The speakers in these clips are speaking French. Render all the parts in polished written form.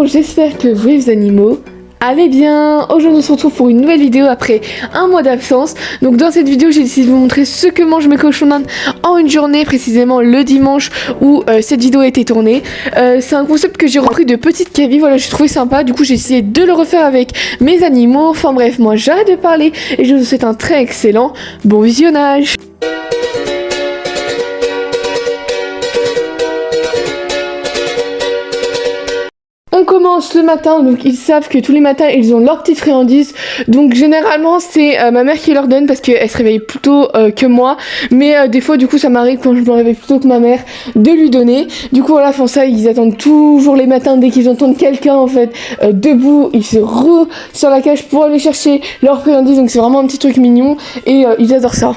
Bonjour, j'espère que vous les animaux allez bien. Aujourd'hui on se retrouve pour une nouvelle vidéo après un mois d'absence. Donc dans cette vidéo j'ai décidé de vous montrer ce que mangent mes cochons d'Inde en une journée, précisément le dimanche où cette vidéo a été tournée. C'est un concept que j'ai repris de Petite Kevin, voilà, j'ai trouvé sympa, du coup j'ai essayé de le refaire avec mes animaux. Enfin bref, moi j'arrête de parler et je vous souhaite un très excellent bon visionnage. On commence le matin, donc ils savent que tous les matins ils ont leur petite friandise. Donc généralement c'est ma mère qui leur donne parce qu'elle se réveille plus tôt que moi. Mais des fois du coup ça m'arrive quand je me réveille plus tôt que ma mère de lui donner. Du coup voilà, font ça, ils attendent toujours les matins dès qu'ils entendent quelqu'un en fait debout. Ils se rouent sur la cage pour aller chercher leur friandise. Donc c'est vraiment un petit truc mignon et ils adorent ça.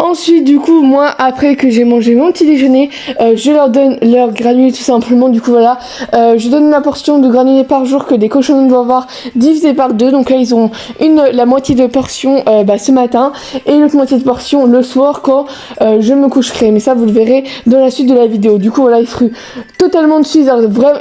Ensuite, du coup, moi, après que j'ai mangé mon petit déjeuner, je leur donne leur granulés tout simplement. Du coup, voilà, je donne la portion de granulés par jour que des cochons doivent avoir divisé par 2. Donc là, ils ont la moitié de portion ce matin et l'autre moitié de portion le soir quand je me coucherai. Mais ça, vous le verrez dans la suite de la vidéo. Du coup, voilà, ils se ruent totalement dessus.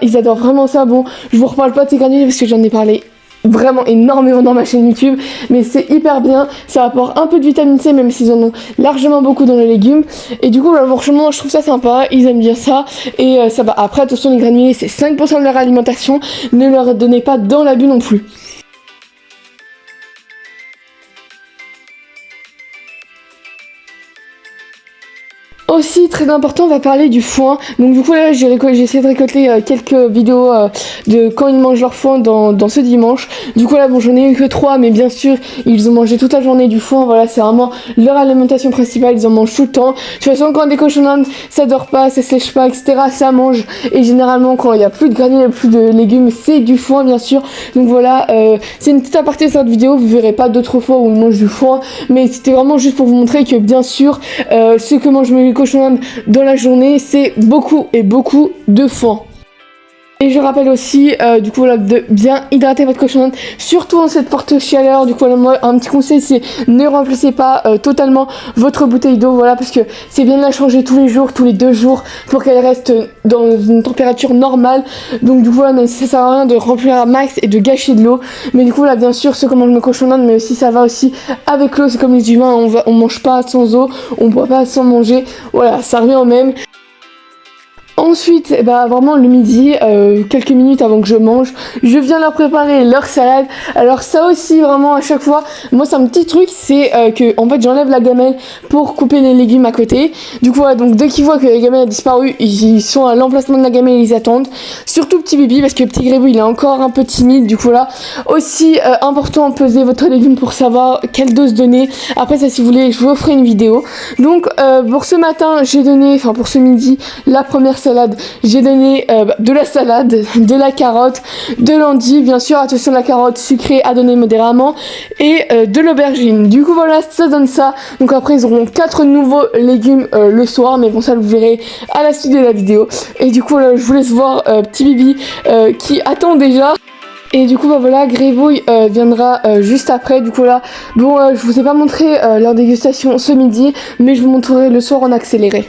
Ils adorent vraiment ça. Bon, je vous reparle pas de ces granulés parce que j'en ai parlé vraiment énormément dans ma chaîne YouTube, mais c'est hyper bien, ça apporte un peu de vitamine C même s'ils en ont largement beaucoup dans les légumes. Et du coup là, franchement je trouve ça sympa, ils aiment bien ça et ça va. Après attention, les granulés c'est 5% de leur alimentation, ne leur donnez pas dans l'abus non plus. Aussi très important, on va parler du foin. Donc du coup là j'ai essayé de récolter quelques vidéos de quand ils mangent leur foin dans ce dimanche. Du coup là bon, j'en ai eu que 3, mais bien sûr ils ont mangé toute la journée du foin. Voilà, c'est vraiment leur alimentation principale, ils en mangent tout le temps. De toute façon quand des cochons d'Inde ça dort pas, ça sèche pas, etc., ça mange. Et généralement quand il n'y a plus de granulés, plus de légumes, c'est du foin bien sûr. Donc voilà, c'est une petite aparté de cette vidéo, vous verrez pas d'autres fois où ils mangent du foin, mais c'était vraiment juste pour vous montrer que bien sûr ce que mangent mes cochons dans la journée, c'est beaucoup et beaucoup de foin. Et je rappelle aussi du coup voilà, de bien hydrater votre cochon d'Inde, surtout en cette forte chaleur. Du coup voilà, moi un petit conseil c'est ne remplacez pas totalement votre bouteille d'eau, voilà, parce que c'est bien de la changer tous les jours, tous les 2 jours pour qu'elle reste dans une température normale. Donc du coup voilà, ça sert à rien de remplir à max et de gâcher de l'eau. Mais du coup là bien sûr ce que mange le cochon d'Inde, mais aussi ça va aussi avec l'eau, c'est comme les humains, on mange pas sans eau, on boit pas sans manger, voilà, ça revient au même. Ensuite, vraiment le midi, quelques minutes avant que je mange, je viens leur préparer leur salade. Alors ça aussi vraiment à chaque fois, moi c'est un petit truc, c'est que en fait j'enlève la gamelle pour couper les légumes à côté. Du coup voilà, donc dès qu'ils voient que la gamelle a disparu, ils sont à l'emplacement de la gamelle et ils attendent. Surtout petit bébé parce que petit grébou il est encore un peu timide. Du coup là, aussi important, peser votre légume pour savoir quelle dose donner. Après ça si vous voulez, je vous ferai une vidéo. Donc pour ce matin, j'ai donné, enfin pour ce midi, la première salade, j'ai donné de la salade, de la carotte, de l'endive, bien sûr, attention la carotte sucrée à donner modérément, et de l'aubergine. Du coup voilà, ça donne ça. Donc après ils auront 4 nouveaux légumes le soir, mais bon ça vous verrez à la suite de la vidéo. Et du coup là, je vous laisse voir petit Bibi qui attend déjà. Et du coup voilà, Grébouille viendra juste après. Du coup là, bon je vous ai pas montré leur dégustation ce midi, mais je vous montrerai le soir en accéléré.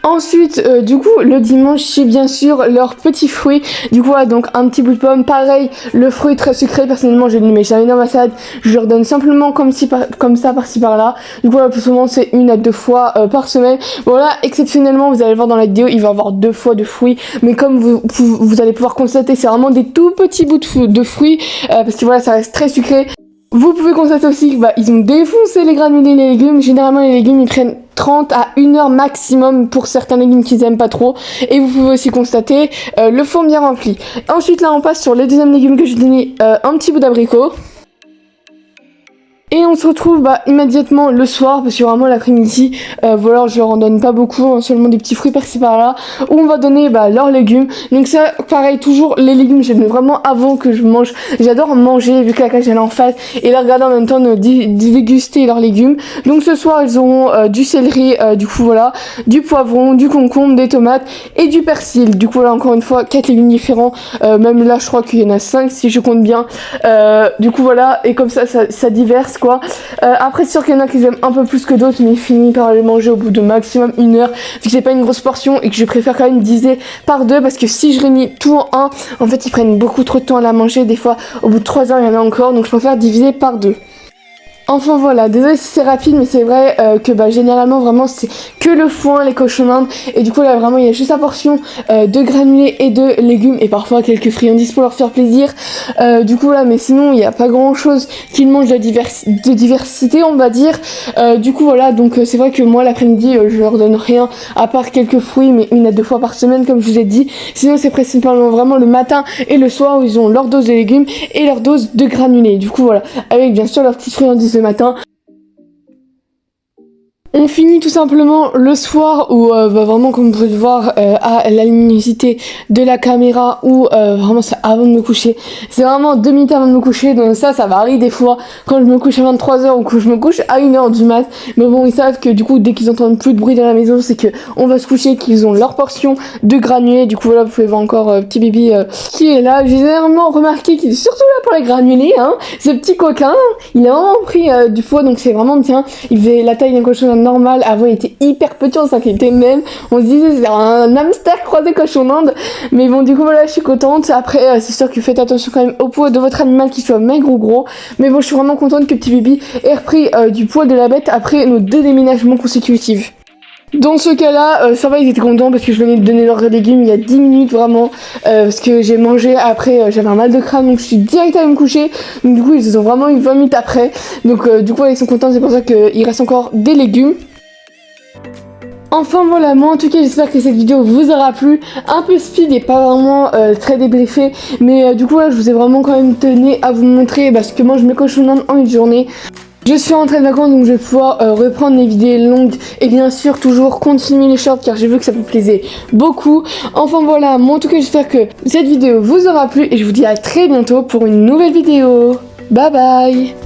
Ensuite, du coup, le dimanche, c'est bien sûr leurs petits fruits. Du coup, voilà, donc un petit bout de pomme. Pareil, le fruit très sucré. Personnellement, je ne le mets jamais dans ma salade. Je leur donne simplement comme ça, par-ci, par-là. Du coup, voilà, plus souvent, c'est 1 à 2 fois par semaine. Voilà, exceptionnellement, vous allez le voir dans la vidéo, il va y avoir 2 fois de fruits. Mais comme vous allez pouvoir constater, c'est vraiment des tout petits bouts de fruits. Parce que voilà, ça reste très sucré. Vous pouvez constater aussi qu'ils ont défoncé les granulés et les légumes. Généralement, les légumes, ils prennent 30 à 1 heure maximum pour certains légumes qu'ils aiment pas trop. Et vous pouvez aussi constater le four bien rempli. Ensuite, là, on passe sur les deuxièmes légumes que j'ai donné, un petit bout d'abricot. Et on se retrouve immédiatement le soir, parce que vraiment l'après-midi, voilà, je leur en donne pas beaucoup, hein, seulement des petits fruits par-ci par-là, où on va donner leurs légumes. Donc ça, pareil, toujours les légumes, je les donne vraiment avant que je mange. J'adore manger, vu que la cage elle est en face, et les regarder en même temps, de déguster leurs légumes. Donc ce soir, ils auront du céleri, du coup voilà, du poivron, du concombre, des tomates et du persil. Du coup là, encore une fois, 4 légumes différents, même là, je crois qu'il y en a 5 si je compte bien. Du coup voilà, et comme ça diverse. quoi. Après, c'est sûr qu'il y en a qui aiment un peu plus que d'autres, mais je finis par les manger au bout de maximum 1 heure, vu que c'est pas une grosse portion et que je préfère quand même diviser par 2, parce que si je les mis tout en un, en fait, ils prennent beaucoup trop de temps à la manger. Des fois, au bout de 3 heures, il y en a encore, donc je préfère diviser par 2. Enfin voilà, désolé si c'est rapide, mais c'est vrai que généralement vraiment c'est que le foin, les cochons d'Inde, et du coup là vraiment il y a juste la portion de granulés et de légumes et parfois quelques friandises pour leur faire plaisir. Du coup là, mais sinon il n'y a pas grand chose qu'ils mangent de diversité, on va dire. Du coup voilà, donc c'est vrai que moi l'après-midi je leur donne rien à part quelques fruits, mais 1 à 2 fois par semaine comme je vous ai dit. Sinon c'est principalement vraiment le matin et le soir où ils ont leur dose de légumes et leur dose de granulés. Du coup voilà, avec bien sûr leurs petites friandises le matin. On finit tout simplement le soir où vraiment comme vous pouvez le voir à la luminosité de la caméra où vraiment c'est avant de me coucher. C'est vraiment 2 minutes avant de me coucher, donc ça varie des fois quand je me couche à 23h ou que je me couche à 1h du mat. Mais bon, ils savent que du coup dès qu'ils entendent plus de bruit dans la maison, c'est que on va se coucher, qu'ils ont leur portion de granulés. Du coup voilà, vous pouvez voir encore petit bébé qui est là. J'ai généralement remarqué qu'il est surtout là pour les granulés, hein. Ce petit coquin, il a vraiment pris du poids, donc c'est vraiment bien. Il faisait la taille d'un cochon normal. Avant il était hyper petit, on s'inquiétait même, on se disait c'est un hamster croisé cochon d'Inde. Mais bon, du coup voilà, je suis contente. Après c'est sûr que faites attention quand même au poids de votre animal, qu'il soit maigre ou gros. Mais bon, je suis vraiment contente que petit bébé ait repris du poids de la bête après nos 2 déménagements consécutifs. Dans ce cas-là, ça va, ils étaient contents parce que je venais de donner leurs légumes il y a 10 minutes vraiment, parce que j'ai mangé après, j'avais un mal de crâne, donc je suis direct allée me coucher. Donc du coup ils ont vraiment eu 20 minutes après, donc du coup ils sont contents, c'est pour ça qu'il reste encore des légumes. Enfin voilà, moi en tout cas j'espère que cette vidéo vous aura plu, un peu speed et pas vraiment très débriefé, mais du coup là je vous ai vraiment quand même tenu à vous montrer ce que mange mes cochons d'Inde en une journée. Je suis rentrée de vacances, donc je vais pouvoir reprendre les vidéos longues et bien sûr toujours continuer les shorts car j'ai vu que ça vous plaisait beaucoup. Enfin voilà, moi en tout cas j'espère que cette vidéo vous aura plu et je vous dis à très bientôt pour une nouvelle vidéo. Bye bye.